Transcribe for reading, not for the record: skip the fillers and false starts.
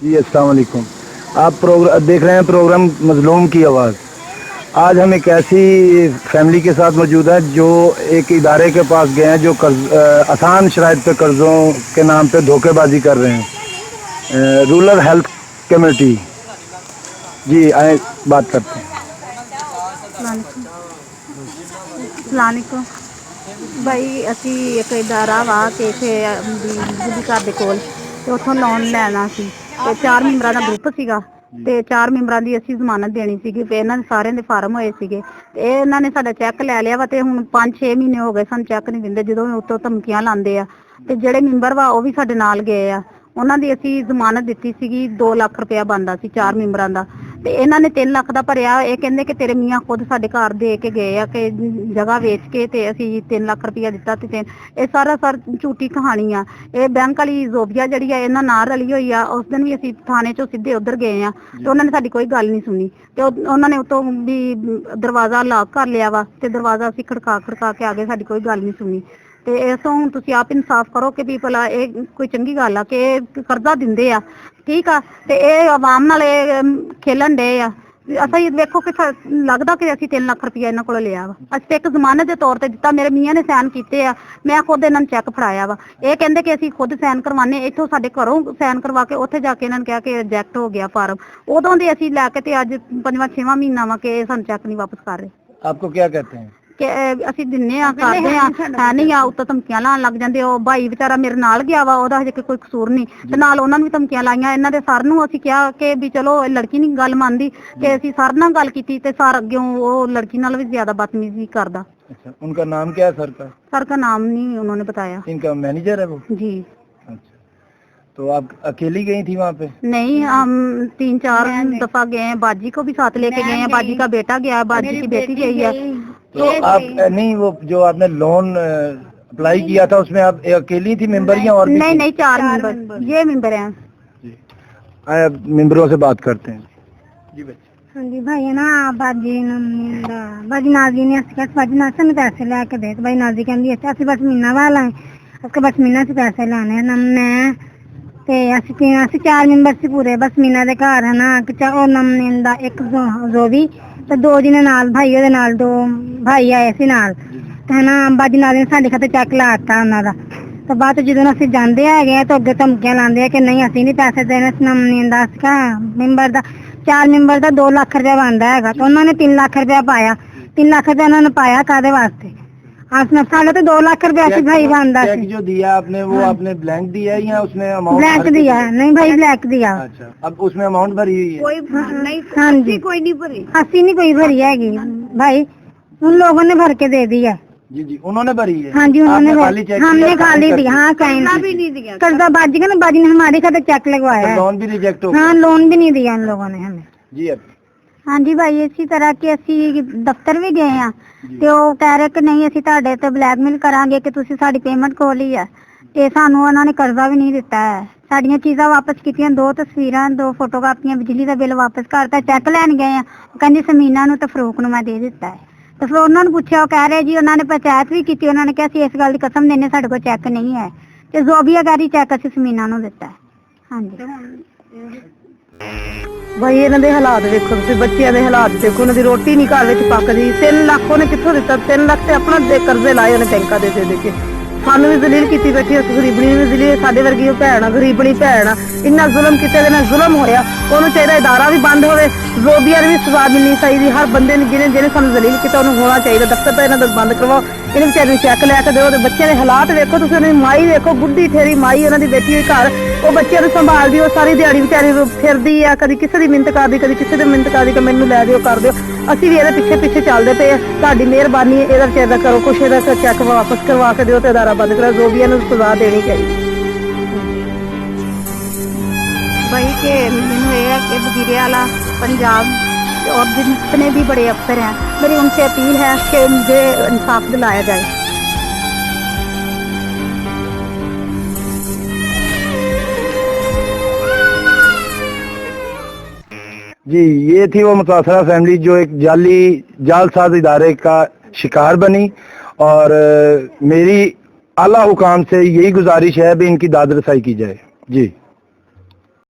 जी अस्सलाम वालेकुम। आप देख रहे हैं प्रोग्राम मजलूम की आवाज़। आज हम एक ऐसी फैमिली के साथ मौजूद है जो एक इदारे के पास गए हैं जो आसान शराइत पे कर्ज़ों के नाम पे धोखेबाजी कर रहे हैं। Rural health committee. जी आए बात करते हैं। ਸਲਾਮੁਅਲੈਕੁਮ ਭਾਈ ਅਸੀਂ ਇੱਕ ਇਦਾਰਾ ਵਾ ਕਿ ਇੱਥੇ ਬਿਜਲੀ ਘਰ ਦੇ ਕੋਲ ਤੇ ਉੱਥੋਂ ਲੋਨ ਲੈਣਾ ਸੀ ਤੇ 4 ਮੈਂਬਰਾਂ ਦਾ ਗਰੁੱਪ ਸੀਗਾ ਤੇ 4 ਮੈਂਬਰਾਂ ਦੀ ਅਸੀਂ ਜ਼ਮਾਨਤ ਦੇਣੀ ਸੀਗੀ ਤੇ ਇਹਨਾਂ ਦੇ ਸਾਰਿਆਂ ਦੇ ਫਾਰਮ ਹੋਏ ਸੀਗੇ ਤੇ ਇਹਨਾਂ ਨੇ ਸਾਡਾ ਚੈੱਕ ਲੈ ਲਿਆ ਵਾ ਤੇ ਹੁਣ 5-6 ਮਹੀਨੇ ਹੋ ਗਏ ਸਾਨੂੰ ਚੈੱਕ ਨਹੀਂ ਦਿੰਦੇ ਜਦੋਂ ਉੱਤੋਂ ਧਮਕੀਆਂ ਲਾਉਂਦੇ ਆ ਤੇ ਜਿਹੜੇ ਮੈਂਬਰ ਵਾ ਉਹ ਵੀ ਸਾਡੇ ਨਾਲ ਗਏ ਆ ਉਹਨਾਂ ਦੀ ਅਸੀਂ ਜ਼ਮਾਨਤ ਦਿੱਤੀ ਸੀਗੀ 2 ਲੱਖ ਰੁਪਇਆ ਬਣਦਾ ਸੀ 4 ਮੈਂਬਰਾਂ ਦਾ ਤੇ ਇਹਨਾਂ ਨੇ 3 ਲੱਖ ਦਾ ਭਰਿਆ ਇਹ ਕਹਿੰਦੇ ਕਿ ਤੇਰੇ ਮੀਆਂ ਖੁਦ ਸਾਡੇ ਘਰ ਦੇ ਕੇ ਗਏ ਆ ਕਿ ਜਗ੍ਹਾ ਵੇਚ ਕੇ ਤੇ ਅਸੀਂ 3 ਲੱਖ ਰੁਪਇਆ ਦਿੱਤਾ ਤੇ ਇਹ ਸਾਰਾ ਝੂਠੀ ਕਹਾਣੀ ਆ। ਇਹ ਬੈਂਕ ਵਾਲੀ ਜ਼ੋਬੀਆ ਜਿਹੜੀ ਆ ਇਹਨਾਂ ਨਾਲ ਰਲੀ ਹੋਈ ਆ। ਉਸ ਦਿਨ ਵੀ ਅਸੀਂ ਥਾਣੇ ਚੋਂ ਸਿੱਧੇ ਉਧਰ ਗਏ ਆ ਤੇ ਉਹਨਾਂ ਨੇ ਸਾਡੀ ਕੋਈ ਗੱਲ ਨਹੀਂ ਸੁਣੀ ਤੇ ਉਹਨਾਂ ਨੇ ਉਤੋਂ ਵੀ ਦਰਵਾਜ਼ਾ ਲਾਕ ਕਰ ਲਿਆ ਵਾ ਤੇ ਦਰਵਾਜ਼ਾ ਅਸੀਂ ਖੜਕਾ ਕੇ ਆ ਗਏ ਸਾਡੀ ਕੋਈ ਗੱਲ ਨਹੀਂ ਸੁਣੀ ਤੇ ਇਸ ਤੋਂ ਹੁਣ ਤੁਸੀਂ ਆਪ ਇਨਸਾਫ ਕਰੋ ਕਿ ਵੀ ਭਲਾ ਇਹ ਕੋਈ ਚੰਗੀ ਗੱਲ ਆ ਕਿ ਇਹ ਕਰਜ਼ਾ ਦਿੰਦੇ ਆ ਠੀਕ ਆ ਤੇ ਇਹ ਆਵਾਮ ਨਾਲ ਇਹ ਖੇਲਣ ਡੇ ਆ। ਅਸੀਂ ਵੇਖੋ ਕਿ ਲੱਗਦਾ ਕਿ ਅਸੀਂ 3 ਲੱਖ ਰੁਪਇਆ ਇਹਨਾਂ ਕੋਲ ਲਿਆ ਵਾ ਅਸੀਂ ਤੇ ਇੱਕ ਜ਼ਮਾਨਤ ਦੇ ਤੌਰ ਤੇ ਦਿੱਤਾ ਮੇਰੇ ਮੀਆਂ ਨੇ ਸਾਈਨ ਕੀਤੇ ਆ ਮੈਂ ਖੁਦ ਇਹਨਾਂ ਨੂੰ ਚੈੱਕ ਫੜਾਇਆ ਵਾ ਇਹ ਕਹਿੰਦੇ ਕਿ ਅਸੀਂ ਖੁਦ ਸਾਈਨ ਕਰਵਾਨੇ ਇੱਥੋਂ ਸਾਡੇ ਘਰੋਂ ਸਾਈਨ ਕਰਵਾ ਕੇ ਉੱਥੇ ਜਾ ਕੇ ਇਹਨਾਂ ਨੇ ਕਿਹਾ ਕਿ ਰਿਜੈਕਟ ਹੋ ਗਿਆ ਫਾਰਮ ਉਦੋਂ ਦੇ ਅਸੀਂ ਲੈ ਕੇ ਤੇ ਅੱਜ 5ਵਾਂ-6ਵਾਂ ਮਹੀਨਾ ਵਾ ਕਿ ਸਾਨੂੰ ਚੈੱਕ ਨਹੀਂ ਵਾਪਸ ਕਰ ਰਹੇ। आपको क्या कहते हैं ਕਿ ਅਸੀਂ ਦਿੰਨੇ ਆ ਕਰਦੇ ਆ ਹੈ ਨਹੀਂ ਆ ਉੱਤੋਂ ਧਮਕੀਆਂ ਲਾਉਣ ਲੱਗ ਜਾਂਦੇ ਉਹ ਭਾਈ ਵਿਚਾਰਾ ਮੇਰੇ ਨਾਲ ਗਿਆ ਵਾ ਉਹਦਾ ਹਜੇ ਕੋਈ ਕਸੂਰ ਨਹੀਂ ਤੇ ਨਾਲ ਉਹਨਾਂ ਨੂੰ ਵੀ ਧਮਕੀਆਂ ਲਾਈਆਂ ਇਹਨਾਂ ਦੇ ਸਰ ਨੂੰ ਅਸੀਂ ਕਿਹਾ ਕਿ ਵੀ ਚਲੋ ਇਹ ਲੜਕੀ ਨਹੀਂ ਗੱਲ ਮੰਨਦੀ ਕਿ ਅਸੀਂ ਸਰ ਨਾਲ ਗੱਲ ਕੀਤੀ ਤੇ ਸਰ ਅੱਗੇ ਉਹ ਲੜਕੀ ਨਾਲ ਵੀ ਜ਼ਿਆਦਾ ਬਦਤਮੀਜ਼ੀ ਕਰਦਾ। अच्छा उनका नाम क्या है सर का नाम नहीं उन्होंने बताया। इनका मैनेजर है वो जी। अच्छा तो आप अकेली गई थी वहाँ पे? नहीं हम 3-4 दफा गए हैं बाजी को भी साथ लेके गए हैं बाजी का बेटा गया है बाजी की बेटी गई है। तो आप नहीं वो जो आपने लोन अप्लाई किया था उसमें आप अकेली थी मेंबर या और भी नहीं 4 मेंबर ये मेंबर हैं। आए मेंबरों से बात करते हैं। जी बच्चे हाँ जी भाई ना बाजी नाजी ने बाजी नाज से पैसे लेके दे भाई नाजी कहती असं बस महीना वाला है उसके बस महीना से पैसे लाने मैं ਤੇ ਅਸੀਂ 4 ਮੈਂਬਰ ਸੀ ਪੂਰੇ ਬਸ ਮੀਨਾ ਦੇ ਘਰ ਹੈ ਨਾ ਉਹ ਨਮਨ ਦਾ ਇੱਕ ਜ਼ੋਵੀ ਤੇ 2 ਜਿਹਨੇ ਨਾਲ ਭਾਈ ਉਹਦੇ ਨਾਲ 2 ਭਾਈ ਆਏ ਸੀ ਨਾਲ ਤੇ ਨਾ ਬਾਜੀ ਨਾਲ ਨੇ ਸਾਡੇ ਖਾਤੇ ਚੈੱਕ ਲਾਤਾ ਉਹਨਾਂ ਦਾ ਤੇ ਬਾਅਦ ਜਦੋਂ ਅਸੀਂ ਜਾਂਦੇ ਹੈਗੇ ਤਾਂ ਅੱਗੇ ਧਮਕੀਆਂ ਲਾਉਂਦੇ ਆ ਕਿ ਨਹੀਂ ਅਸੀਂ ਨਹੀਂ ਪੈਸੇ ਦੇਣੇ ਨਮਨ ਦਾ ਮੈਂਬਰ ਦਾ 4 ਮੈਂਬਰ ਦਾ 2 ਲੱਖ ਰੁਪਇਆ ਬਣਦਾ ਹੈਗਾ ਤੇ ਉਹਨਾਂ ਨੇ 3 ਲੱਖ ਰੁਪਇਆ ਪਾਇਆ 3 ਲੱਖ ਰੁਪਇਆ ਉਹਨਾਂ ਨੇ ਪਾਇਆ ਕਾਹਦੇ वास्ते साढ़े तो 2 लाख रुपया भाई बनता है। जो दिया आपने वो आपने ब्लैंक दिया या उसमें अमाउंट ब्लैक दिया है? नहीं भाई ब्लैक दिया। अच्छा अब उसमें अमाउंट भरी हुई है? कोई नहीं हाँ जी कोई नहीं भरी 80 नहीं कोई भरी हैगी भाई उन लोगों ने भर के दे दिया। जी जी उन्होंने भरी है? हाँ जी उन्होंने हमने खाली दिया। हाँ कहीं कर्जा बाजी का ना बाजी ने हमारे खाते चेक लगवाया लोन भी रिजेक्ट हो? हाँ लोन भी नहीं दिया इन लोगों ने हमें। जी अब हाँ जी भाई इसी तरह के ਅਸੀਂ ਦਫ਼ਤਰ ਵੀ ਗਏ ਆ ਤੇ ਉਹ ਕਹਿ ਰਹੇ ਕਿ ਨਹੀਂ ਅਸੀਂ ਤੁਹਾਡੇ ਤੇ ਬਲੈਕਮੇਲ ਕਰਾਂਗੇ ਕਿ ਤੁਸੀਂ ਸਾਡੀ ਪੇਮੈਂਟ ਖੋਲ ਲਈ ਹੈ ਤੇ ਸਾਨੂੰ ਉਹਨਾਂ ਨੇ ਕਰਜ਼ਾ ਵੀ ਨਹੀਂ ਦਿੱਤਾ ਹੈ ਸਾਡੀਆਂ ਚੀਜ਼ਾਂ ਵਾਪਸ ਕੀਤੀਆਂ 2 ਤਸਵੀਰਾਂ 2 ਫੋਟੋਕਾਪੀਆਂ ਬਿਜਲੀ ਦਾ ਬਿੱਲ ਵਾਪਸ ਕਰਤਾ ਚੈੱਕ ਲੈਣ ਗਏ ਆ ਉਹ ਕਹਿੰਦੀ ਸਮੀਨਾ ਨੂੰ ਤੇ ਫਰੂਕ ਨੂੰ ਮੈਂ ਦੇ ਦਿੱਤਾ ਹੈ ਤੇ ਫਿਰ ਉਹਨਾਂ ਨੂੰ ਪੁੱਛਿਆ ਉਹ ਕਹਿ ਰਹੇ ਜੀ ਉਹਨਾਂ ਨੇ ਪੰਚਾਇਤ ਵੀ ਕੀਤੀ ਉਹਨਾਂ ਨੇ ਕਿਹਾ ਅਸੀਂ ਇਸ ਗੱਲ ਦੀ ਕਸਮ ਦਿੰਨੇ ਸਾਡੇ ਕੋਲ ਚੈੱਕ ਨਹੀਂ ਹੈ ਤੇ ਜ਼ੋਬੀਆ ਗਾਰੀ ਚੈੱਕ ਅਸੀਂ ਸਮੀਨਾ ਨੂੰ ਦਿੱਤਾ ਹੈ। ਹਾਂਜੀ भाई ਇਹਨਾਂ ਦੇ ਹਾਲਾਤ ਵੇਖੋ ਤੁਸੀਂ ਬੱਚਿਆਂ ਦੇ ਹਾਲਾਤ ਦੇਖੋ ਉਹਨਾਂ ਦੀ ਰੋਟੀ ਨਹੀਂ ਘਰ ਵਿੱਚ ਪੱਕਦੀ 3 ਲੱਖ ਉਹਨੇ ਕਿੱਥੋਂ ਦਿੱਤਾ 3 ਲੱਖ ਤੇ ਆਪਣਾ ਦੇ ਕਰਜ਼ੇ ਲਾਏ ਉਹਨੇ ਬੈਂਕਾਂ ਦੇ ਕੇ ਸਾਨੂੰ ਵੀ ਜ਼ਲੀਲ ਕੀਤੀ ਬੈਠੀ ਉਸ ਗਰੀਬਣੀ ਵੀ ਜ਼ਲੀਲ ਸਾਡੇ ਵਰਗੀ ਉਹ ਭੈਣ ਆ ਗਰੀਬਣੀ ਭੈਣ ਆ ਇੰਨਾ ਜ਼ੁਲਮ ਕੀਤੇ ਦੇ ਨਾਲ ਜ਼ੁਲਮ ਹੋਇਆ ਉਹਨੂੰ ਚਾਹੀਦਾ ਇਦਾਰਾ ਵੀ ਬੰਦ ਹੋਵੇ ਜ਼ੋਬੀਆ ਨੂੰ ਵੀ ਸਜ਼ਾ ਮਿਲਣੀ ਚਾਹੀਦੀ ਹਰ ਬੰਦੇ ਨੂੰ ਜਿਹਨੇ ਸਾਨੂੰ ਜ਼ਲੀਲ ਕੀਤਾ ਉਹਨੂੰ ਹੋਣਾ ਚਾਹੀਦਾ ਦਫ਼ਤਰ ਤਾਂ ਇਹਨਾਂ ਦਾ ਬੰਦ ਕਰਵਾਓ ਇਹਨੂੰ ਵਿਚਾਰੇ ਨੂੰ ਚੈੱਕ ਲੈ ਕੇ ਦਿਓ ਤੇ ਬੱਚਿਆਂ ਦੇ ਹਾਲਾਤ ਵੇਖੋ ਤੁਸੀਂ ਉਹਨਾਂ ਦੀ ਮਾਈ ਵੇਖੋ ਬੁੱਢੀ ਠੇਰੀ ਮਾਈ ਉਹਨਾਂ ਦੀ ਬੇਟੀ ਹੋਈ ਘਰ ਉਹ ਬੱਚਿਆਂ ਨੂੰ ਸੰਭਾਲਦੀ ਉਹ ਸਾਰੀ ਦਿਹਾੜੀ ਵਿਚਾਰੀ ਫਿਰਦੀ ਆ ਕਦੀ ਕਿਸੇ ਦੀ ਮਿੰਨਤ ਕਰਦੀ ਕਦੀ ਕਿਸੇ ਦੀ ਮਿੰਨਤ ਕਰਦੀ ਕਿ ਮੈਨੂੰ ਲੈ ਦਿਓ ਕਰ ਦਿਓ ਅਸੀਂ ਵੀ ਇਹਦੇ ਪਿੱਛੇ ਚੱਲਦੇ ਪਏ ਤੁਹਾਡੀ ਮਿਹਰਬਾਨੀ ਇਹਦਾ ਵਿਚਾਰੇ ਦਾ ਕਰੋ ਕੁਛ ਇਹਦਾ ਚੈੱਕ ਵਾਪਸ ਕਰਵਾ ਕੇ ਦਿਓ ਤੇ ਅਦਾਰਾ ਬੰਦ ਕਰਾ ਜ਼ੋਬੀਆ ਨੂੰ ਸਜ਼ਾ ਦੇਣੀ ਚਾਹੀਦੀ। भाई के मैंने ये कि वजीरे वाला पंजाब और जितने भी बड़े अफसर हैं मेरी उनसे अपील है कि मुझे इंसाफ दिलाया जाए। जी ये थी वो मुतासरा फैमिली जो एक जालसाज इदारे का शिकार बनी और मेरी आला हुकाम से यही गुजारिश है भी इनकी दाद रसाई की जाए। जी।